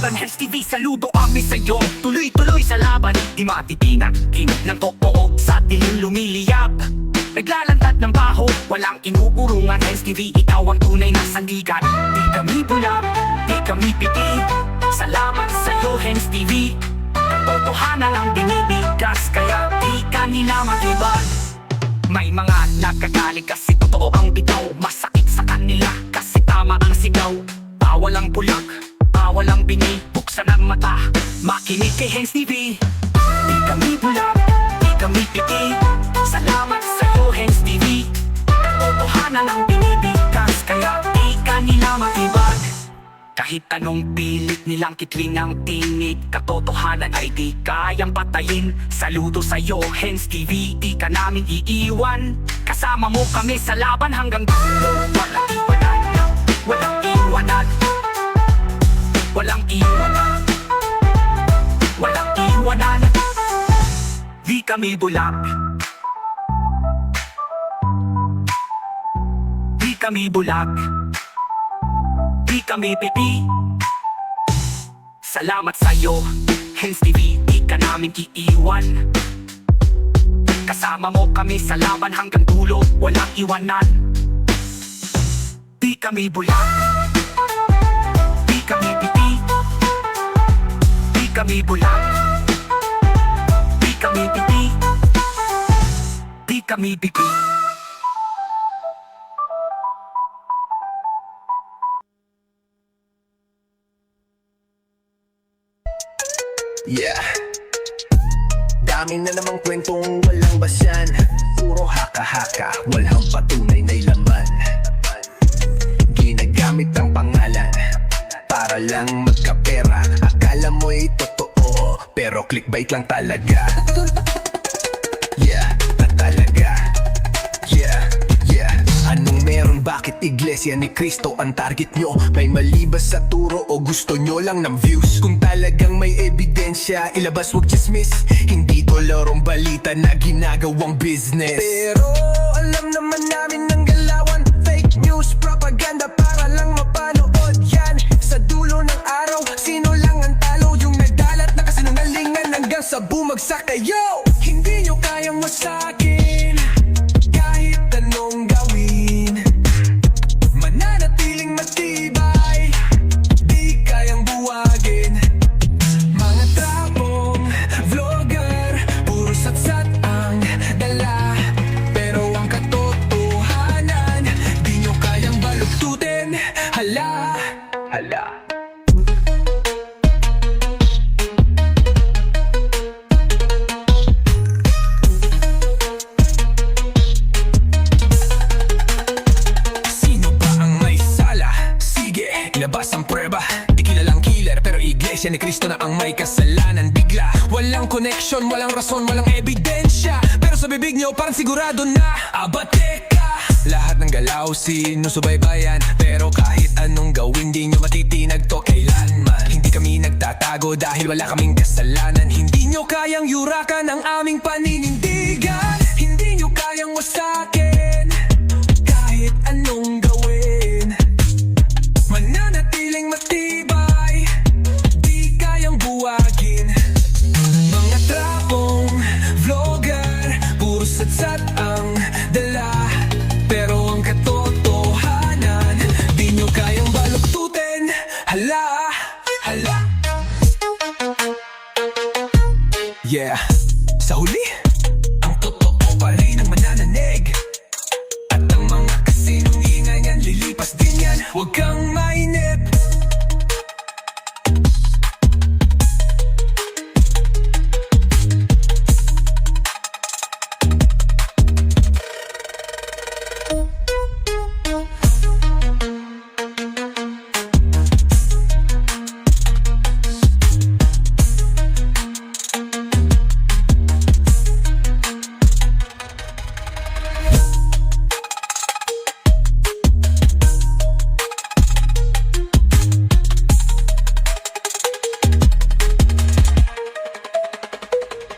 laban, Hen's TV, saludo kami sa'yo. Tuloy-tuloy sa laban, di matitinag, kinag ng totoo, sa dilim lumiliyab. Naglalantad ng baho, walang inuurungan, Hen's TV, ikaw ang tunay na sandigan. Di kami bulag, di kami piti, salamat sa'yo, Hen's TV. Totohanan ang binibigkas, kaya di kanila matibag. May mga nagkagaling kasi totoo ang bitaw, masakit sa kanila kasi tama ang sigaw. Bawal ang bulag, bawal ang bingi, buksan ang mata, makinig kay Hen's TV. Di kami bulag, di kami piti, salamat sa'yo, Hen's TV. Totohanan ang binibigkas, kaya di kanila matibag. Kahit anong pilit nilang kitwin ang tinig, katotohanan ay di kayang patayin. Saludo sa'yo, Hen's TV, di ka namin iiwan. Kasama mo kami sa laban hanggang dulo. Walang iwanan, walang iwanan, walang iwanan, walang iwanan. Di kami bulag, di kami bulag, di kami pipi. Salamat sa'yo, Hen's TV, di ka namin iiwan. Kasama mo kami sa laban hanggang dulo, walang iwanan. Di kami bulag, di kami pipi, di kami bulag, di kami pipi, di kami pipi. Yeah. Dami na namang kwentong walang basyan, puro haka-haka, walang patunay na laman. Ginagamit ang pangalan para lang magkapera. Akala mo'y totoo, pero clickbait lang talaga. Yeah, talaga. Yeah, yeah. Anong meron? Bakit iglesia ni Cristo ang target nyo? May mali ba sa turo o gusto nyo lang ng views? Kung talagang may ebidensya, ilabas, wag chismis. Hindi to larong balita na ginagawang business. Pero alam naman namin ng galawan, fake news, propaganda para lang mapanood yan. Sa dulo ng araw, sino lang ang talo? Yung nagdalat na kasinungalingan hanggang sa bumagsak kayo. Hindi nyo kayang masakin kahit anong gawin, mananatiling matibay, di kayang buwagin. Mga tapong vlogger, puro satsat ang dala, pero ang katotohanan di nyo kayang baluktutin. Hala, hala. Ilabas ang prueba, di kilalang killer, pero iglesia ni Cristo na ang may kasalanan. Bigla, walang connection, walang rason, walang ebidensya, pero sa bibig nyo parang sigurado na. Aba teka, lahat ng galaw sinusubaybayan, pero kahit anong gawin di nyo matitinag to kailanman. Hindi kami nagtatago dahil wala kaming kasalanan. Hindi nyo kayang yurakan ang aming paninindigan. Hindi nyo kayang wasakin kahit anong gawin, mananatiling matibay, di kayang buwagin. Mga trapong vlogger, puro satsat ang dala, pero ang katotohanan di nyo kayang baluktutin. Hala, hala. Yeah, sa huli, ang totoo pa rin ang manananig, at ang mga kasinungalingan yan, lilipas din yan. Huwag kang mainip.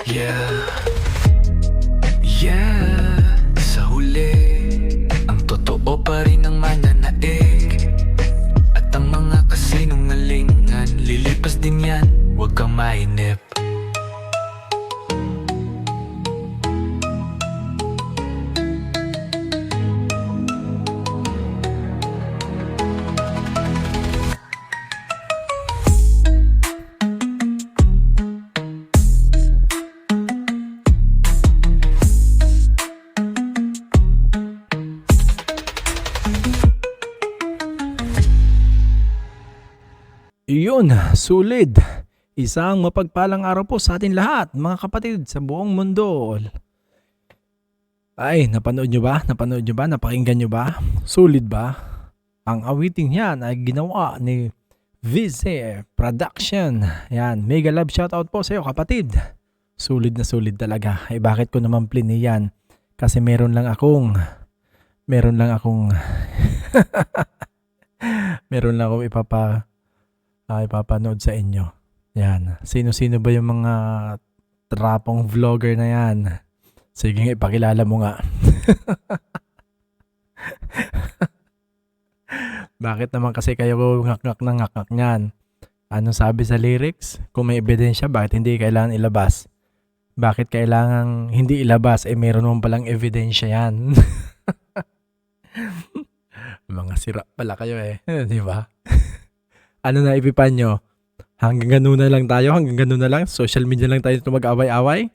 Yeah, yeah. Sa huli, ang totoo pa rin ang mananaig, at ang mga kasinungalingan lilipas mainip. Iyon, sulit. Isang mapagpalang araw po sa atin lahat, mga kapatid sa buong mundo. Ay, napanood nyo ba? Napanood nyo ba? Napakinggan nyo ba? Sulit ba? Ang awiting yan ay ginawa ni Vize Production. Yan, mega love shoutout po sa iyo kapatid. Sulit na sulit talaga. Eh bakit ko naman plini yan? Kasi meron lang akong meron lang akong ipapanood sa inyo. Yan. Sino-sino ba yung mga trapong vlogger na yan? Sige, ipakilala mo nga. Bakit naman kasi kayo ngak-ngak na ngak-ngak niyan? Ano sabi sa lyrics? Kung may ebidensya, bakit hindi kailangan ilabas? Bakit kailangan hindi ilabas? Eh meron naman palang ebidensya yan. Mga sira pala kayo eh. Di ba? Ano na ipipan nyo? Hanggang ganun na lang tayo? Hanggang ganun na lang? Social media lang tayo mag-away-away?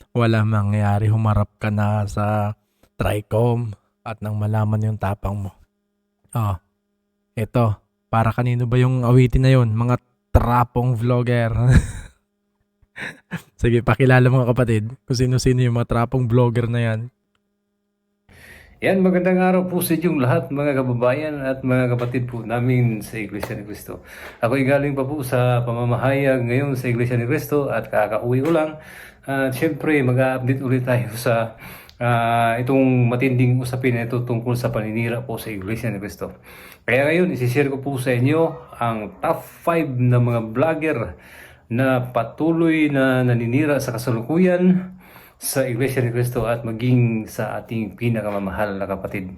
Wala mangyayari. Humarap ka na sa Tricom at nang malaman yung tapang mo. Oh, eto. Para kanino ba yung awitin na yun? Mga trapong vlogger. Sige, pakilala mga kapatid. Kung sino-sino yung mga trapong vlogger na yan. Yan, magandang araw po sa inyong lahat mga kababayan at mga kapatid po namin sa Iglesia ni Cristo. Ako'y galing pa po sa pamamahayag ngayon sa Iglesia ni Cristo at kakauwi ko lang. At syempre mag-update ulit tayo sa itong matinding usapin na ito tungkol sa paninira po sa Iglesia ni Cristo. Kaya ngayon, isishare ko po sa inyo ang top 5 na mga vlogger na patuloy na naninira sa kasalukuyan sa Iglesia ni Cristo at maging sa ating pinakamamahal na kapatid.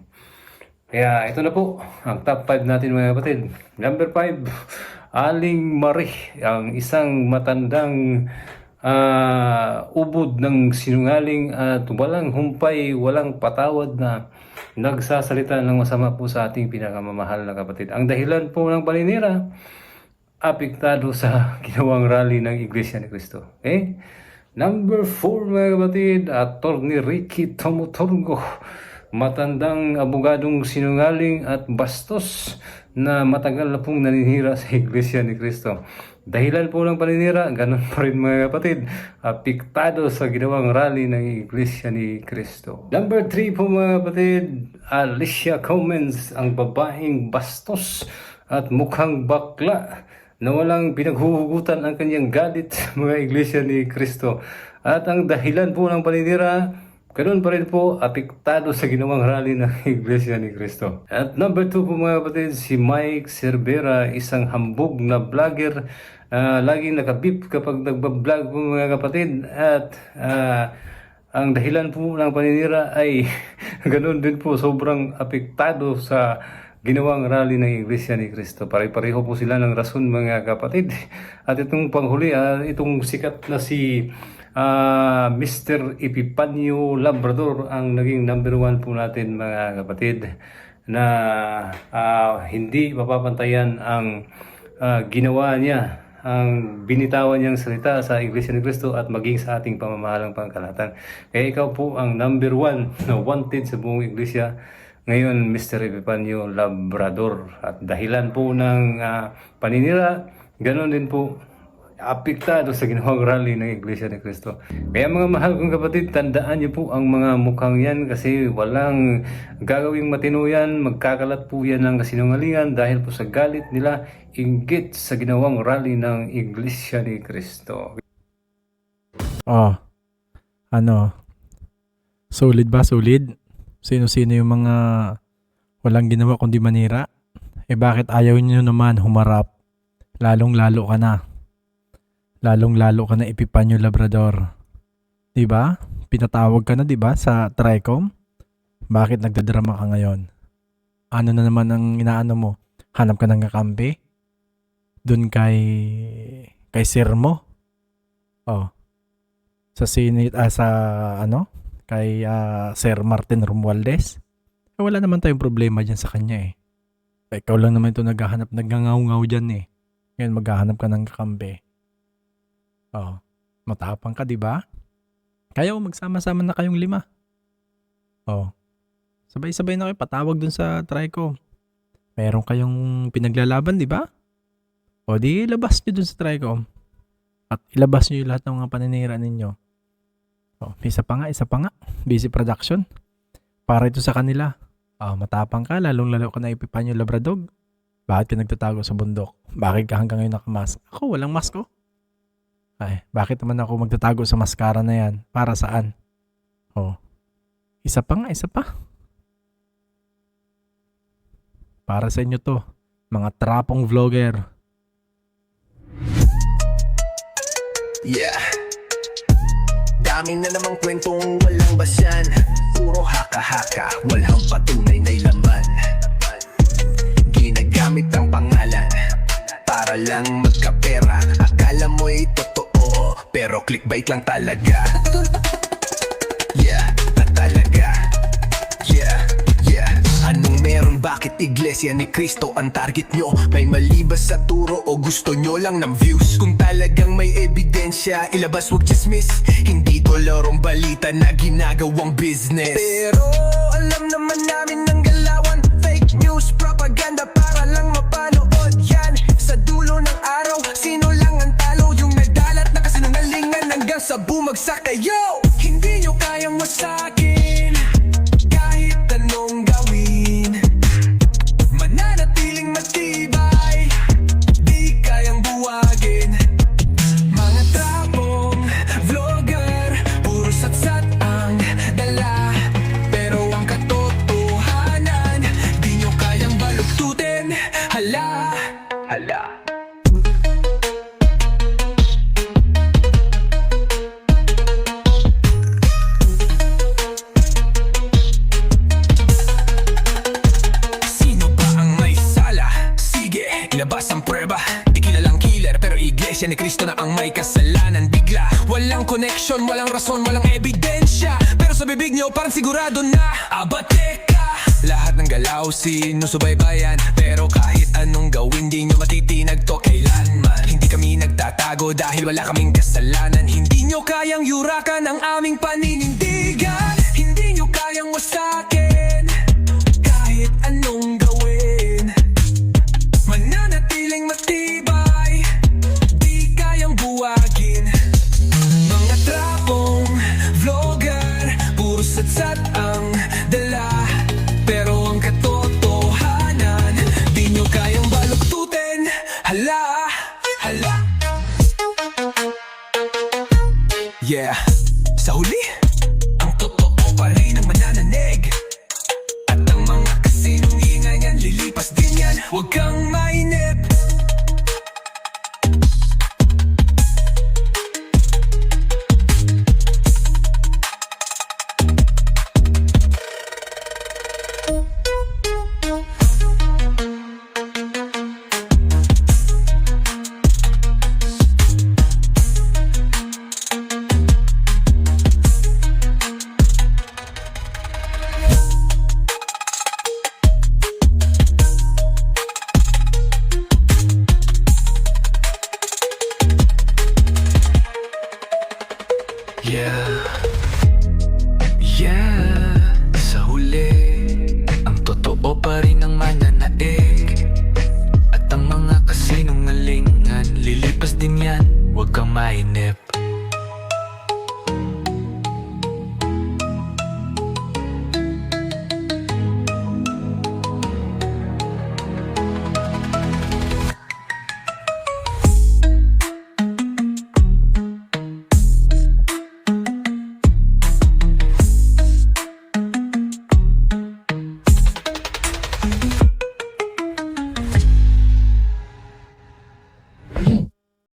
Kaya ito na po ang top 5 natin mga kapatid. Number 5, Aling Marie, ang isang matandang ubod ng sinungaling at walang humpay, walang patawad na nagsasalita ng masama po sa ating pinakamamahal na kapatid. Ang dahilan po ng paninira, apektado sa ginawang rally ng Iglesia ni Cristo. Okay? Number 4 mga kapatid, Attorney Ricky Tomotongo, matandang abogadong sinungaling at bastos na matagal na pong naninira sa Iglesia ni Cristo. Dahilan po ng paninira, ganun pa rin mga kapatid, apektado sa ginawang rally ng Iglesia ni Cristo. Number 3 po mga kapatid, Alicia Comens, ang babaeng bastos at mukhang bakla na walang pinaghuhugutan ang kanyang galit mga Iglesia ni Cristo. At ang dahilan po ng paninira, ganoon pa rin po, apektado sa ginawang rally ng Iglesia ni Cristo. At number 2 po mga kapatid, si Mike Cervera, isang hambog na vlogger, laging nakabip kapag nagbablog po mga kapatid. At ang dahilan po ng paninira ay ganoon din po, sobrang apektado sa ginawang rally ng Iglesia ni Cristo. Pare-pareho po sila ng rason mga kapatid. At itong panghuli, itong sikat na si Mr. Epipanio Labrador ang naging number 1 po natin mga kapatid, na hindi mapapantayan ang ginawa niya, ang binitawan niyang salita sa Iglesia ni Cristo at maging sa ating pamamahalang pangkalahatan. Kaya ikaw po ang number 1 na wanted sa buong Iglesia ngayon, Mr. Epipanio Labrador. At dahilan po ng paninira, ganoon din po, apektado sa ginawang rally ng Iglesia ni Cristo. Kaya mga mahal kong kapatid, tandaan niyo po ang mga mukhang yan kasi walang gagawing matino yan. Magkakalat po yan ng kasinungalingan dahil po sa galit nila, inggit sa ginawang rally ng Iglesia ni Cristo. Oh, solid ba? Solid? Sino-sino yung mga walang ginawa kundi manira? Eh bakit ayaw niyo naman humarap? Lalong-lalo ka na. Lalong-lalo ka na Epipanio Labrador. 'Di ba? Pinatawag ka na 'di ba sa Tricom? Bakit nagdadrama ka ngayon? Ano na naman ang inaano mo? Hanap ka ng kakampi? Doon kay Sir mo? Oh. Sa Senate, sa ano? Kay Sir Martin Romualdez. Wala naman tayong problema dyan sa kanya eh. Ikaw lang naman ito nagngangaw-ngaw dyan eh. Ngayon maghahanap ka ng kakampi. Oh. Matapang ka, di ba? Kaya magsama-sama na kayong 5. Oh. Sabay-sabay na kayo patawag dun sa Tricom. Meron kayong pinaglalaban, di ba? O di ilabas nyo dun sa Tricom. At ilabas nyo yung lahat ng mga paninira ninyo. O, isa pa nga. Busy production. Para ito sa kanila. O, matapang ka, lalong-lalo ka na Epipanyo Labradog. Bakit ka nagtatago sa bundok? Bakit ka hanggang ngayon nakamask? Ako, walang mask ko. Ay, bakit naman ako magtatago sa maskara na yan? Para saan? O, isa pa. Para sa inyo to, mga trapong vlogger. Yeah. Dami na namang kwentong walang basehan. Puro haka-haka, walang patunay na laman. Ginagamit ang pangalan para lang magkapera. Akala mo'y totoo, pero clickbait lang talaga. Yeah, na talaga. Yeah. Anong meron? Bakit Iglesia ni Cristo ang target nyo? May mali ba sa turo o gusto nyo lang ng views? Kung talagang may ebidensya, ilabas wag chismis. Hindi ko larong balita na ginagawang business. Pero alam naman namin ng galawan, fake news, propaganda para lang mapanood yan. Sa dulo ng araw, sino lang ang talo? Yung nagdalat na kasinungalingan hanggang sa bumagsak kayo. Hindi nyo kayang masakin kahit anong gawin. Mananatiling matibay, di kayang buwagin. Mga trapong vlogger, puro satsat ang dala. Pero ang katotohanan, di nyo kayang baluktutin. Hala. Ilabas ang prueba, di kilalang killer, pero Iglesia ni Cristo na ang may kasalanan. Bigla, walang connection, walang rason, walang ebidensya, pero sa bibig nyo parang sigurado na. Aba teka, lahat ng galaw sinusubaybayan, pero kahit anong gawin di nyo matitinag to kailanman. Hindi kami nagtatago dahil wala kaming kasalanan. Hindi nyo kayang yurakan ang aming paninindigan. Hindi nyo kayang wasakin kahit anong gawin. Mananatiling matibay, di kayang buwagin. Mga trapong vlogger, puro satsat ang dala. Pero ang katotohanan, di nyo kayang baluktutin. Hala. Yeah, sa huli, ang totoo pa rin ang manananig. At ang mga kasinungalingan yan, lilipas din yan. Huwag kang mainip. Yeah, sa huli, ang totoo pa rin ang mananaig. At ang mga kasinungalingan, lilipas din yan, huwag kang mainip.